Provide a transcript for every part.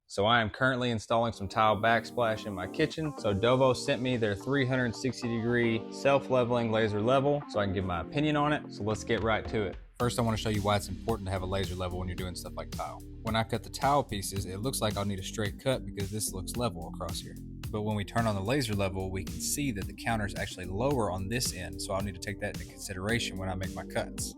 So I am currently installing some tile backsplash in my kitchen. So Dovoh sent me their 360-degree self-leveling laser level so I can give my opinion on it. So let's get right to it. First, I want to show you why it's important to have a laser level when you're doing stuff like tile. When I cut the tile pieces, it looks like I'll need a straight cut because this looks level across here. But when we turn on the laser level, we can see that the counter is actually lower on this end, so I'll need to take that into consideration when I make my cuts.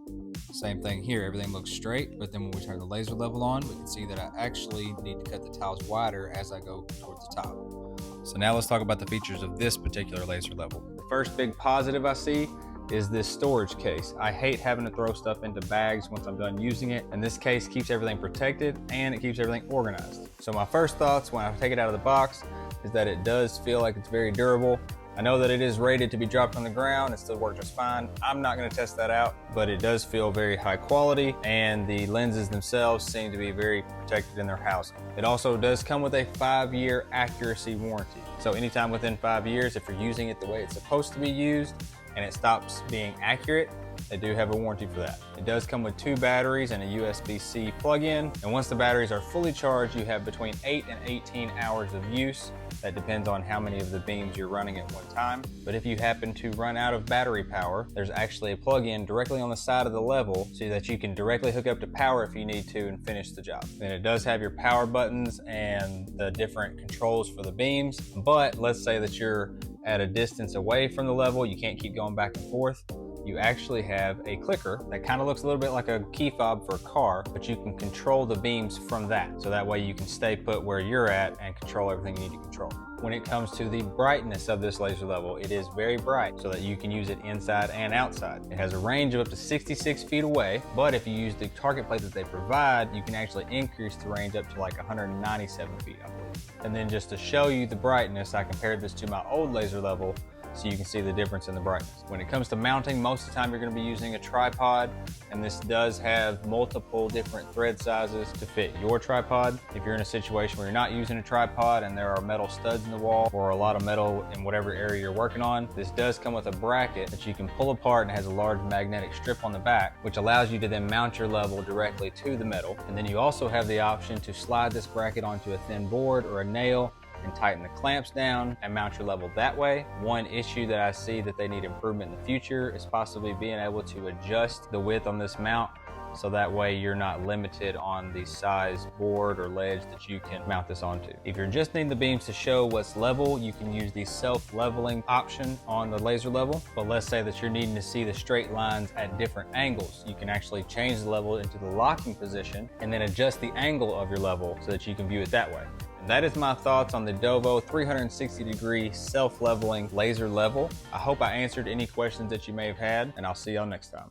Same thing here, everything looks straight, but then when we turn the laser level on, we can see that I actually need to cut the tiles wider as I go towards the top. So now let's talk about the features of this particular laser level. The first big positive I see is this storage case. I hate having to throw stuff into bags once I'm done using it, and this case keeps everything protected and it keeps everything organized. So my first thoughts when I take it out of the box is that it does feel like it's very durable. I know that it is rated to be dropped on the ground. It still works just fine. I'm not going to test that out, but it does feel very high quality, and the lenses themselves seem to be very protected in their housing. It also does come with a 5-year accuracy warranty. So anytime within 5 years, if you're using it the way it's supposed to be used and it stops being accurate, they do have a warranty for that. It does come with 2 batteries and a USB-C plug-in, and once the batteries are fully charged, you have between 8 and 18 hours of use. That depends on how many of the beams you're running at one time. But if you happen to run out of battery power, there's actually a plug-in directly on the side of the level so that you can directly hook up to power if you need to and finish the job. And it does have your power buttons and the different controls for the beams. But let's say that you're at a distance away from the level, you can't keep going back and forth. You actually have a clicker that kind of looks a little bit like a key fob for a car, but you can control the beams from that. So that way you can stay put where you're at and control everything you need to control. When it comes to the brightness of this laser level, it is very bright so that you can use it inside and outside. It has a range of up to 66 feet away, but if you use the target plate that they provide, you can actually increase the range up to like 197 feet, I believe. And then just to show you the brightness, I compared this to my old laser level so you can see the difference in the brightness. When it comes to mounting, most of the time you're going to be using a tripod, and this does have multiple different thread sizes to fit your tripod. If you're in a situation where you're not using a tripod and there are metal studs in the wall or a lot of metal in whatever area you're working on, this does come with a bracket that you can pull apart and has a large magnetic strip on the back, which allows you to then mount your level directly to the metal. And then you also have the option to slide this bracket onto a thin board or a nail and tighten the clamps down and mount your level that way. One issue that I see that they need improvement in the future is possibly being able to adjust the width on this mount so that way you're not limited on the size board or ledge that you can mount this onto. If you're just needing the beams to show what's level, you can use the self-leveling option on the laser level. But let's say that you're needing to see the straight lines at different angles. You can actually change the level into the locking position and then adjust the angle of your level so that you can view it that way. And that is my thoughts on the Dovoh 360-degree self-leveling laser level. I hope I answered any questions that you may have had, and I'll see y'all next time.